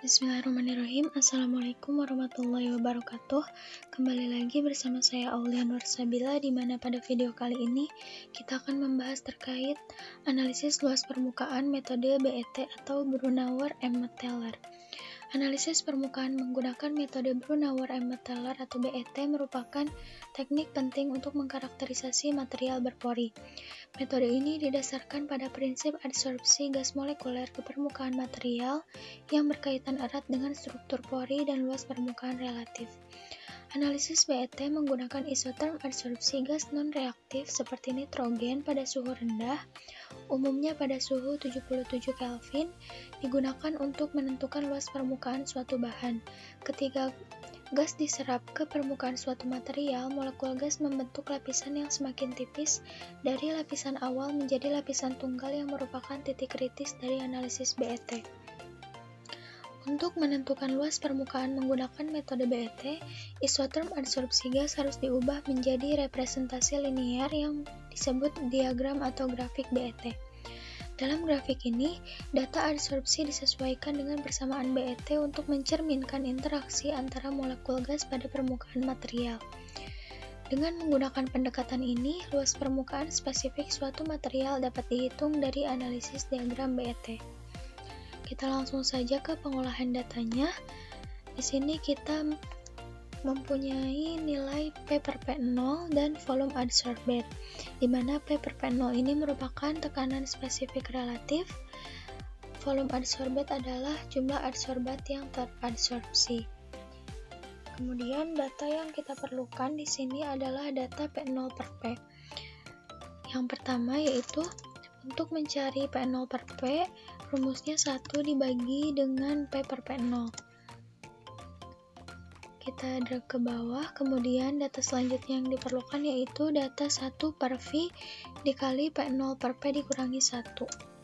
Bismillahirrahmanirrahim. Assalamualaikum warahmatullahi wabarakatuh. Kembali lagi bersama saya Aulia Nursabila, di mana pada video kali ini kita akan membahas terkait analisis luas permukaan metode BET atau Brunauer-Emmett-Teller. Analisis permukaan menggunakan metode Brunauer-Emmett-Teller atau BET merupakan teknik penting untuk mengkarakterisasi material berpori. Metode ini didasarkan pada prinsip adsorpsi gas molekuler ke permukaan material yang berkaitan erat dengan struktur pori dan luas permukaan relatif. Analisis BET menggunakan isoterm adsorpsi gas non-reaktif seperti nitrogen pada suhu rendah, umumnya pada suhu 77 Kelvin, digunakan untuk menentukan luas permukaan suatu bahan. Ketika gas diserap ke permukaan suatu material, molekul gas membentuk lapisan yang semakin tipis dari lapisan awal menjadi lapisan tunggal yang merupakan titik kritis dari analisis BET. Untuk menentukan luas permukaan menggunakan metode BET, isoterm adsorpsi gas harus diubah menjadi representasi linear yang disebut diagram atau grafik BET. Dalam grafik ini, data adsorpsi disesuaikan dengan persamaan BET untuk mencerminkan interaksi antara molekul gas pada permukaan material. Dengan menggunakan pendekatan ini, luas permukaan spesifik suatu material dapat dihitung dari analisis diagram BET. Kita langsung saja ke pengolahan datanya. Di sini kita mempunyai nilai P per P0 dan volume adsorbed, di mana P per P0 ini merupakan tekanan spesifik relatif. Volume adsorbed adalah jumlah adsorbat yang teradsorpsi. Kemudian data yang kita perlukan di sini adalah data P0 per P. Yang pertama yaitu untuk mencari P0 per P, rumusnya 1 dibagi dengan P per P0. Kita drag ke bawah, kemudian data selanjutnya yang diperlukan yaitu data 1 per V dikali P0 per P dikurangi 1.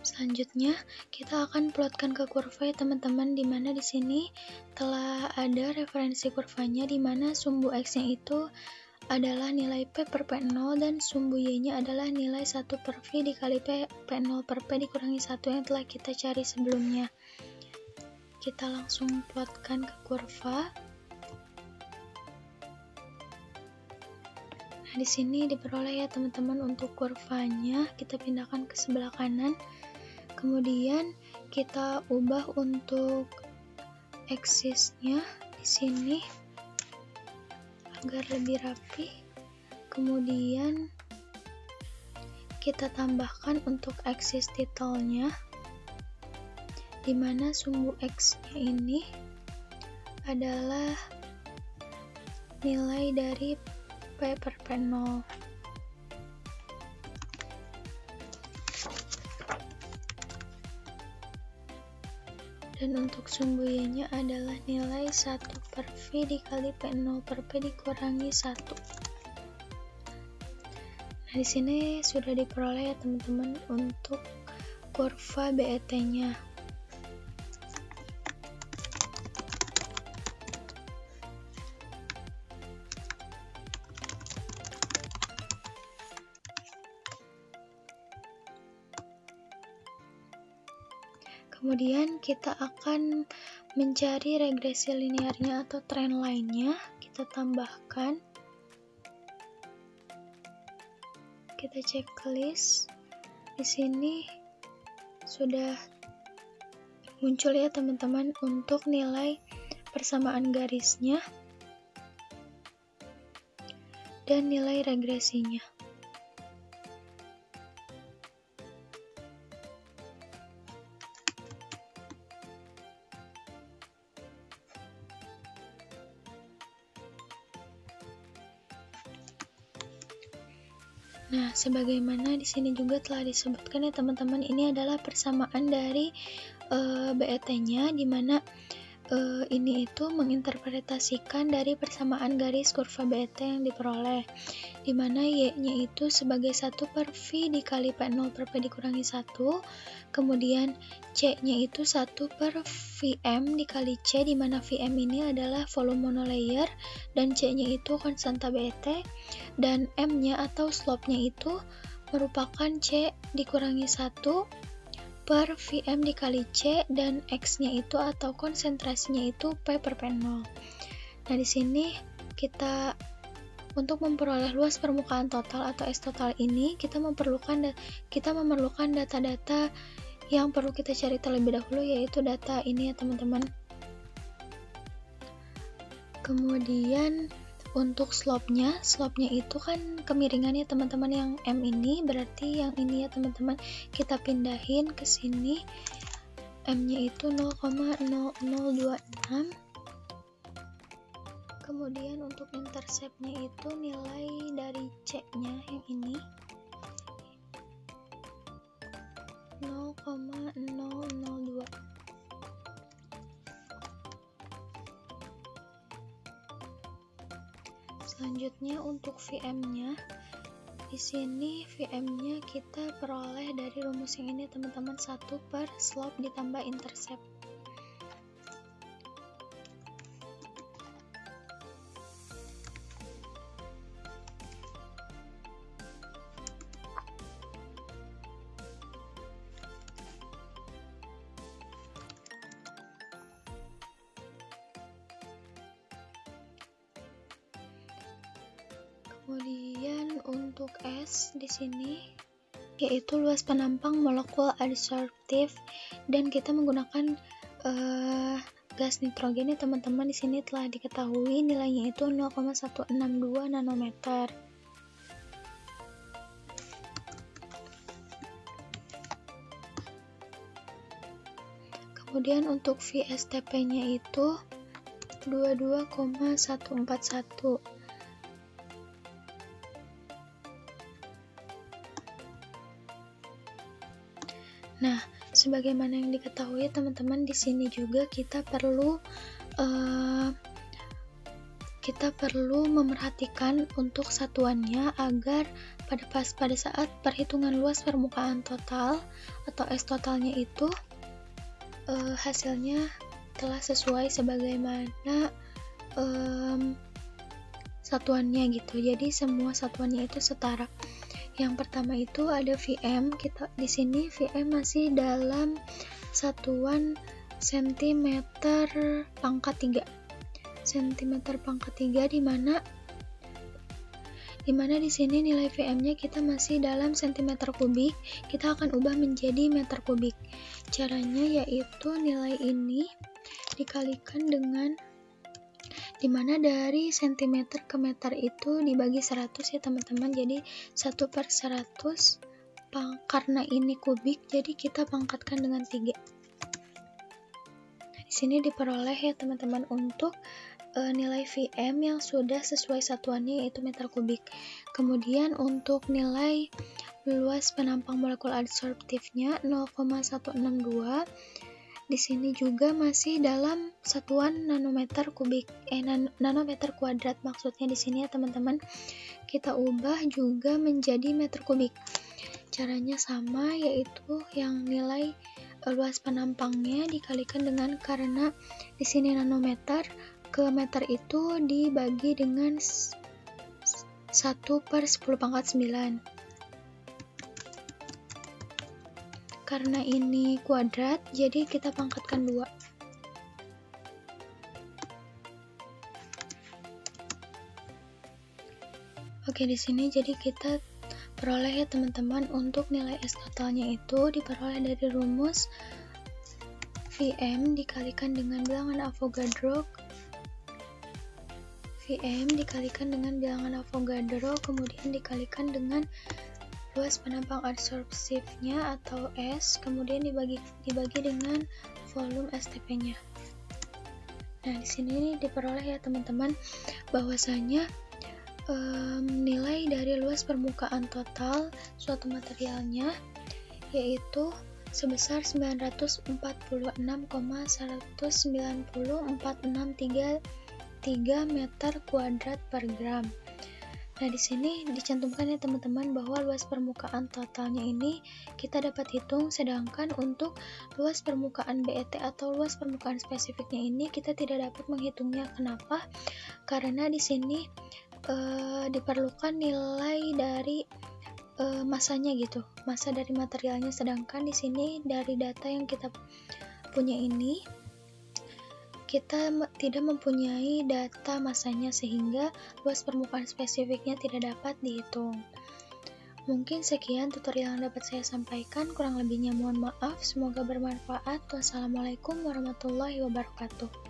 Selanjutnya, kita akan plotkan ke kurva ya teman-teman, di mana di sini telah ada referensi kurvanya, di mana sumbu X-nya itu adalah nilai P per P0 dan sumbu Y-nya adalah nilai 1 per V dikali P0 per P dikurangi 1 yang telah kita cari sebelumnya. Kita langsung plotkan ke kurva. Nah, di sini diperoleh ya teman-teman untuk kurvanya. Kita pindahkan ke sebelah kanan. Kemudian kita ubah untuk aksisnya di sini agar lebih rapi. Kemudian kita tambahkan untuk aksis titelnya, di mana sumbu X-nya ini adalah nilai dari P per P0. Dan untuk sumbu Y-nya adalah nilai 1 per V dikali P0 per P dikurangi 1. Nah, di sini sudah diperoleh ya teman-teman untuk kurva BET-nya. Kemudian kita akan mencari regresi linearnya atau trend line-nya. Kita tambahkan. Kita checklist. Di sini sudah muncul ya teman-teman untuk nilai persamaan garisnya dan nilai regresinya. Nah, sebagaimana di sini juga telah disebutkan ya teman-teman, ini adalah persamaan dari BET-nya, di mana ini itu menginterpretasikan dari persamaan garis kurva BET yang diperoleh, di mana Y-nya itu sebagai 1 per V dikali P0 per P dikurangi 1, kemudian C-nya itu 1 per Vm dikali C, di mana Vm ini adalah volume monolayer, dan C-nya itu konstanta BET, dan M-nya atau slope-nya itu merupakan C dikurangi 1 per Vm dikali C, dan X-nya itu atau konsentrasinya itu P per P0. Nah, di sini kita untuk memperoleh luas permukaan total atau S total ini, kita memerlukan data-data yang perlu kita cari terlebih dahulu, yaitu data ini ya teman-teman. Kemudian untuk slope-nya itu kan kemiringannya teman-teman, yang M ini, berarti yang ini ya teman-teman, kita pindahin ke sini. M-nya itu 0,0026. Kemudian untuk intercept-nya itu nilai dari C-nya yang ini 0,002. Selanjutnya untuk Vm-nya, di sini Vm-nya kita peroleh dari rumus yang ini teman-teman, 1 per slope ditambah intercept. Kemudian untuk S di sini yaitu luas penampang molekul adsorptif, dan kita menggunakan gas nitrogen ya teman-teman. Di sini telah diketahui nilainya itu 0,162 nanometer. Kemudian untuk VSTP-nya itu 22,141. Nah, sebagaimana yang diketahui teman-teman, di sini juga kita perlu memerhatikan untuk satuannya agar pada saat perhitungan luas permukaan total atau S totalnya itu hasilnya telah sesuai sebagaimana satuannya gitu. Jadi semua satuannya itu setara. Yang pertama itu ada Vm. Kita di sini Vm masih dalam satuan cm pangkat 3. Cm pangkat 3 di mana di sini nilai Vm-nya kita masih dalam cm kubik. Kita akan ubah menjadi meter kubik. Caranya yaitu nilai ini dikalikan dengan, dimana dari cm ke meter itu dibagi 100 ya teman-teman, jadi 1 per 100 karena ini kubik, jadi kita pangkatkan dengan 3. Nah, di sini diperoleh ya teman-teman untuk nilai Vm yang sudah sesuai satuannya yaitu meter kubik. Kemudian untuk nilai luas penampang molekul adsorptifnya 0,162. Di sini juga masih dalam satuan nanometer kubik, nanometer kuadrat maksudnya di sini ya teman-teman. Kita ubah juga menjadi meter kubik. Caranya sama, yaitu yang nilai luas penampangnya dikalikan dengan, karena di sini nanometer ke meter itu dibagi dengan 1 per 10 pangkat 9. Karena ini kuadrat, jadi kita pangkatkan 2. Oke, di sini jadi kita peroleh ya teman-teman, untuk nilai S totalnya itu diperoleh dari rumus Vm dikalikan dengan bilangan Avogadro. Vm dikalikan dengan bilangan Avogadro, kemudian dikalikan dengan luas penampang adsorptifnya atau S, kemudian dibagi dengan volume STP-nya. Nah, di sini diperoleh ya teman-teman bahwasanya nilai dari luas permukaan total suatu materialnya yaitu sebesar 946,190,4633 meter kuadrat per gram. Nah, di sini dicantumkan ya teman-teman bahwa luas permukaan totalnya ini kita dapat hitung, sedangkan untuk luas permukaan BET atau luas permukaan spesifiknya ini kita tidak dapat menghitungnya. Kenapa? Karena di sini diperlukan nilai dari masanya gitu, massa dari materialnya, sedangkan di sini dari data yang kita punya ini kita tidak mempunyai data masanya sehingga luas permukaan spesifiknya tidak dapat dihitung. Mungkin sekian tutorial yang dapat saya sampaikan, kurang lebihnya mohon maaf, semoga bermanfaat. Wassalamualaikum warahmatullahi wabarakatuh.